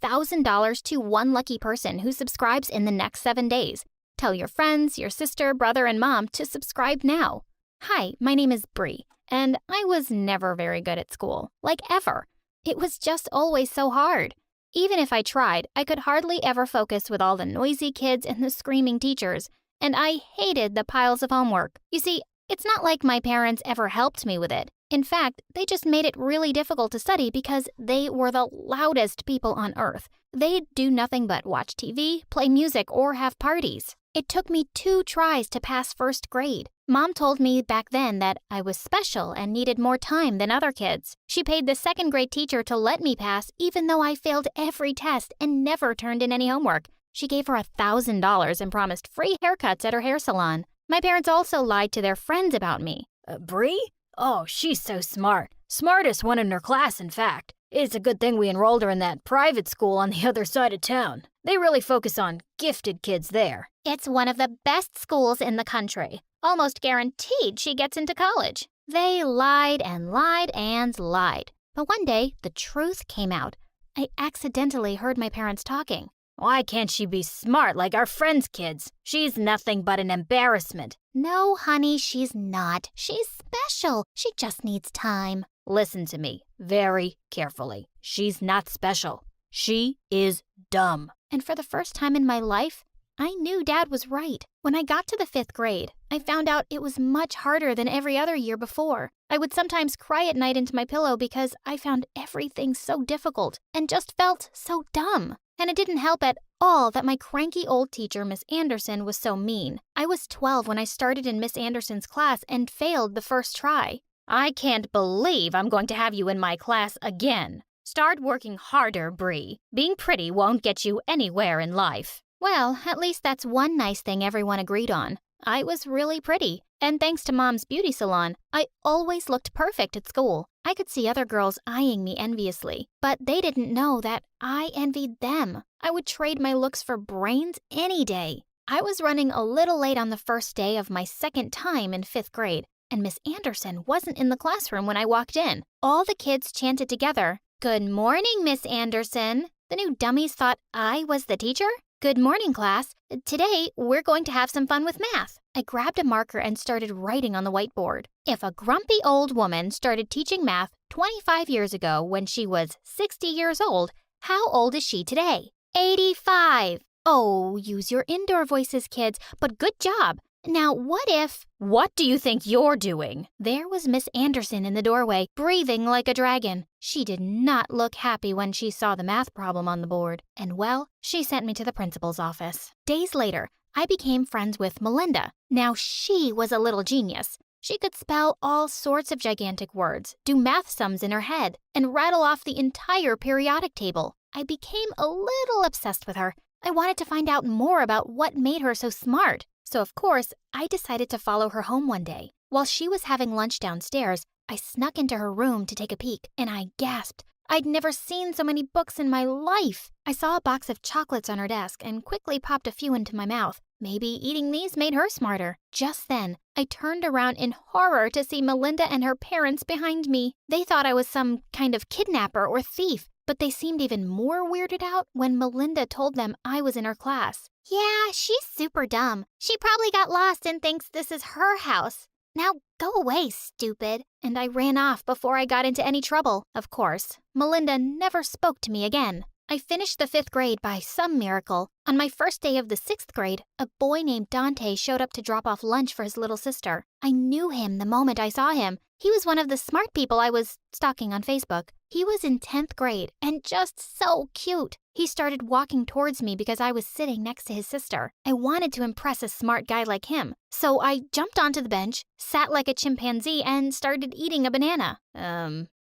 $1,000 to one lucky person who subscribes in the next 7 days. Tell your friends, your sister, brother, and mom to subscribe now. Hi, my name is Bree, and I was never very good at school, like ever. It was just always so hard. Even if I tried, I could hardly ever focus with all the noisy kids and the screaming teachers, and I hated the piles of homework. You see, it's not like my parents ever helped me with it. In fact, they just made it really difficult to study because they were the loudest people on earth. They'd do nothing but watch TV, play music, or have parties. It took me 2 tries to pass first grade. Mom told me back then that I was special and needed more time than other kids. She paid the 2nd grade teacher to let me pass even though I failed every test and never turned in any homework. She gave her $1,000 and promised free haircuts at her hair salon. My parents also lied to their friends about me. Bree? Oh, she's so smart. Smartest one in her class, in fact. It's a good thing we enrolled her in that private school on the other side of town. They really focus on gifted kids there. It's one of the best schools in the country. Almost guaranteed she gets into college. They lied and lied and lied. But one day, the truth came out. I accidentally heard my parents talking. Why can't she be smart like our friends' kids? She's nothing but an embarrassment. No, honey, she's not. She's special. She just needs time. Listen to me very carefully. She's not special. She is dumb. And for the first time in my life, I knew Dad was right. When I got to the 5th grade, I found out it was much harder than every other year before. I would sometimes cry at night into my pillow because I found everything so difficult and just felt so dumb. And it didn't help at all that my cranky old teacher, Miss Anderson, was so mean. I was 12 when I started in Miss Anderson's class and failed the first try. I can't believe I'm going to have you in my class again. Start working harder, Bree. Being pretty won't get you anywhere in life. Well, at least that's one nice thing everyone agreed on. I was really pretty, and thanks to Mom's beauty salon, I always looked perfect at school. I could see other girls eyeing me enviously, but they didn't know that I envied them. I would trade my looks for brains any day. I was running a little late on the first day of my 2nd time in 5th grade, and Miss Anderson wasn't in the classroom when I walked in. All the kids chanted together, "Good morning, Miss Anderson." The new dummies thought I was the teacher. "Good morning, class. Today, we're going to have some fun with math." I grabbed a marker and started writing on the whiteboard. If a grumpy old woman started teaching math 25 years ago when she was 60 years old, how old is she today? 85. Oh, use your indoor voices, kids, but good job. Now, What do you think you're doing? There was Miss Anderson in the doorway, breathing like a dragon. She did not look happy when she saw the math problem on the board. And well, she sent me to the principal's office. Days later, I became friends with Melinda. Now she was a little genius. She could spell all sorts of gigantic words, do math sums in her head, and rattle off the entire periodic table. I became a little obsessed with her. I wanted to find out more about what made her so smart. So, of course, I decided to follow her home one day. While she was having lunch downstairs, I snuck into her room to take a peek, and I gasped. I'd never seen so many books in my life. I saw a box of chocolates on her desk and quickly popped a few into my mouth. Maybe eating these made her smarter. Just then, I turned around in horror to see Melinda and her parents behind me. They thought I was some kind of kidnapper or thief, but they seemed even more weirded out when Melinda told them I was in her class. "Yeah, she's super dumb. She probably got lost and thinks this is her house. Now go away, stupid." And I ran off before I got into any trouble. Of course, Melinda never spoke to me again. I finished the 5th grade by some miracle. On my first day of the 6th grade, a boy named Dante showed up to drop off lunch for his little sister. I knew him the moment I saw him. He was one of the smart people I was stalking on Facebook. He was in 10th grade and just so cute. He started walking towards me because I was sitting next to his sister. I wanted to impress a smart guy like him. So I jumped onto the bench, sat like a chimpanzee, and started eating a banana.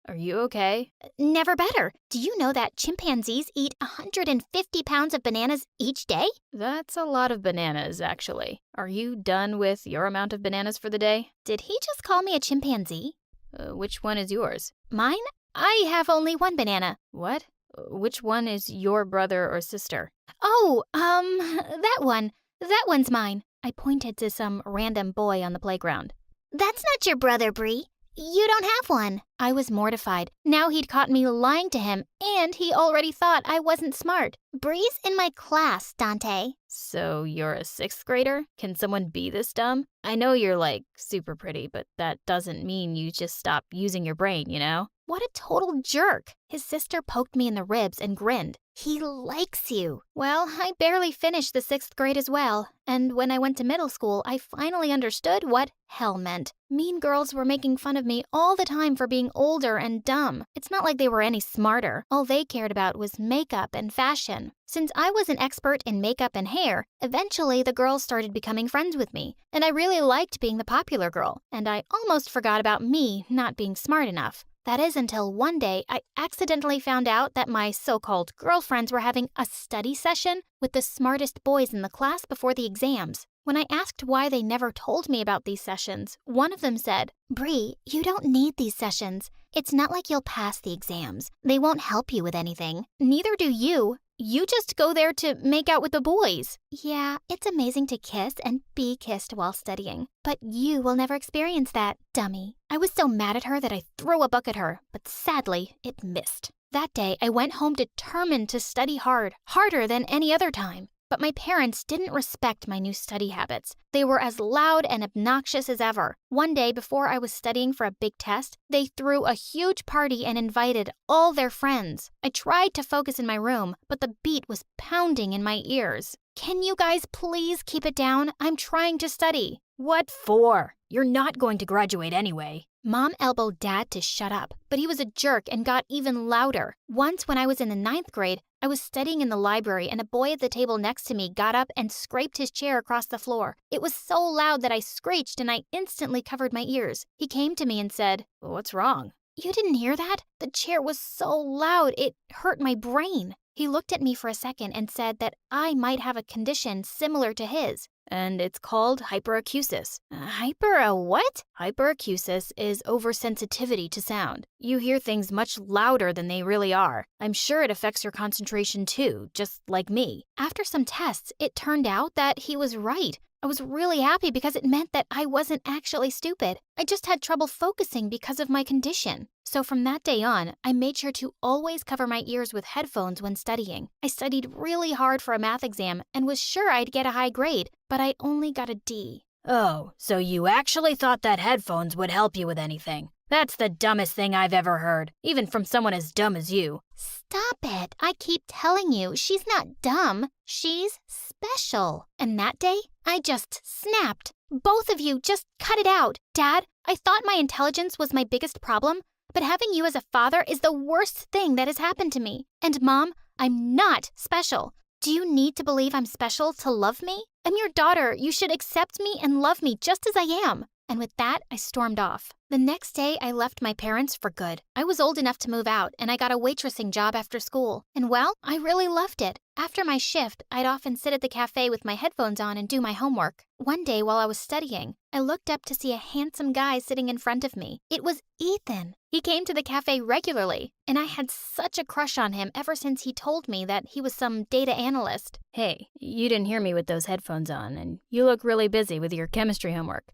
Are you okay? Never better. Do you know that chimpanzees eat 150 pounds of bananas each day? That's a lot of bananas, actually. Are you done with your amount of bananas for the day? Did he just call me a chimpanzee? Which one is yours? Mine? I have only one banana. What? Which one is your brother or sister? Oh, that one. That one's mine. I pointed to some random boy on the playground. That's not your brother, Bree. You don't have one. I was mortified. Now he'd caught me lying to him, and he already thought I wasn't smart. Bree's in my class, Dante. So you're a 6th grader? Can someone be this dumb? I know you're like super pretty, but that doesn't mean you just stop using your brain, you know? What a total jerk. His sister poked me in the ribs and grinned. He likes you. Well, I barely finished the 6th grade as well, and when I went to middle school, I finally understood what hell meant. Mean girls were making fun of me all the time for being older and dumb. It's not like they were any smarter. All they cared about was makeup and fashion. Since I was an expert in makeup and hair, eventually the girls started becoming friends with me, and I really liked being the popular girl, and I almost forgot about me not being smart enough. That is until one day I accidentally found out that my so-called girlfriends were having a study session with the smartest boys in the class before the exams. When I asked why they never told me about these sessions, one of them said, "Bree, you don't need these sessions. It's not like you'll pass the exams. They won't help you with anything. Neither do you. You just go there to make out with the boys." Yeah, it's amazing to kiss and be kissed while studying, but you will never experience that, dummy. I was so mad at her that I threw a book at her, but sadly, it missed. That day, I went home determined to study hard, harder than any other time. But my parents didn't respect my new study habits. They were as loud and obnoxious as ever. One day, before I was studying for a big test, they threw a huge party and invited all their friends. I tried to focus in my room, but the beat was pounding in my ears. Can you guys please keep it down? I'm trying to study. What for? You're not going to graduate anyway. Mom elbowed Dad to shut up, but he was a jerk and got even louder. Once when I was in the 9th grade, I was studying in the library and a boy at the table next to me got up and scraped his chair across the floor. It was so loud that I screeched and I instantly covered my ears. He came to me and said, "What's wrong?" "You didn't hear that? The chair was so loud, it hurt my brain." He looked at me for a second and said that I might have a condition similar to his. And it's called hyperacusis. What? Hyperacusis is oversensitivity to sound. You hear things much louder than they really are. I'm sure it affects your concentration too, just like me. After some tests, it turned out that he was right. I was really happy because it meant that I wasn't actually stupid. I just had trouble focusing because of my condition. So from that day on, I made sure to always cover my ears with headphones when studying. I studied really hard for a math exam and was sure I'd get a high grade, but I only got a D. Oh, so you actually thought that headphones would help you with anything. That's the dumbest thing I've ever heard, even from someone as dumb as you. Stop it. I keep telling you, she's not dumb. She's special. And that day, I just snapped. Both of you, just cut it out. Dad, I thought my intelligence was my biggest problem, but having you as a father is the worst thing that has happened to me. And Mom, I'm not special. Do you need to believe I'm special to love me? I'm your daughter. You should accept me and love me just as I am. And with that, I stormed off. The next day, I left my parents for good. I was old enough to move out, and I got a waitressing job after school. And well, I really loved it. After my shift, I'd often sit at the cafe with my headphones on and do my homework. One day while I was studying, I looked up to see a handsome guy sitting in front of me. It was Ethan. He came to the cafe regularly, and I had such a crush on him ever since he told me that he was some data analyst. Hey, you didn't hear me with those headphones on, and you look really busy with your chemistry homework.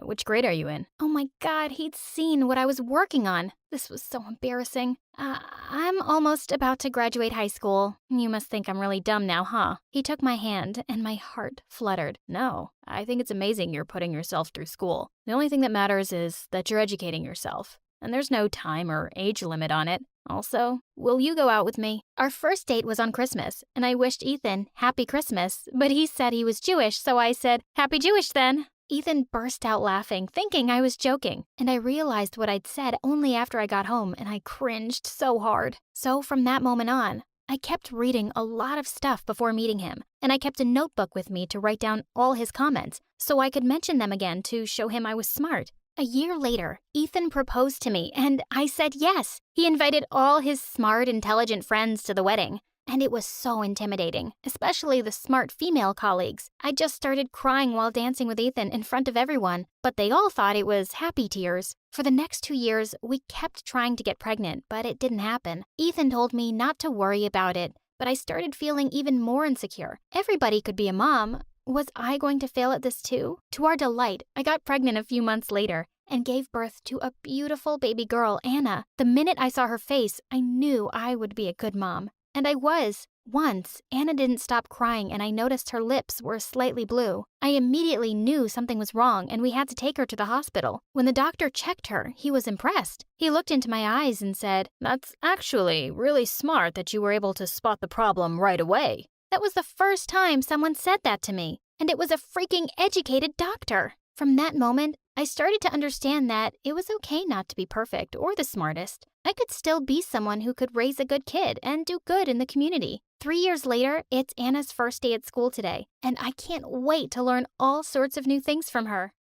Which grade are you in? Oh my God, he'd seen what I was working on. This was so embarrassing. I'm almost about to graduate high school. You must think I'm really dumb now, huh? He took my hand and my heart fluttered. No, I think it's amazing you're putting yourself through school. The only thing that matters is that you're educating yourself. And there's no time or age limit on it. Also, will you go out with me? Our first date was on Christmas, and I wished Ethan Happy Christmas, but he said he was Jewish, so I said, Happy Jewish then. Ethan burst out laughing, thinking I was joking, and I realized what I'd said only after I got home, and I cringed so hard. So from that moment on, I kept reading a lot of stuff before meeting him, and I kept a notebook with me to write down all his comments, so I could mention them again to show him I was smart. A year later, Ethan proposed to me, and I said yes. He invited all his smart, intelligent friends to the wedding. And it was so intimidating, especially the smart female colleagues. I just started crying while dancing with Ethan in front of everyone, but they all thought it was happy tears. For the next 2 years, we kept trying to get pregnant, but it didn't happen. Ethan told me not to worry about it, but I started feeling even more insecure. Everybody could be a mom. Was I going to fail at this too? To our delight, I got pregnant a few months later, and gave birth to a beautiful baby girl, Anna. The minute I saw her face, I knew I would be a good mom. And I was. Once, Anna didn't stop crying and I noticed her lips were slightly blue. I immediately knew something was wrong and we had to take her to the hospital. When the doctor checked her, he was impressed. He looked into my eyes and said, "That's actually really smart that you were able to spot the problem right away." That was the first time someone said that to me, and it was a freaking educated doctor. From that moment, I started to understand that it was okay not to be perfect or the smartest. I could still be someone who could raise a good kid and do good in the community. 3 years later, it's Anna's first day at school today, and I can't wait to learn all sorts of new things from her.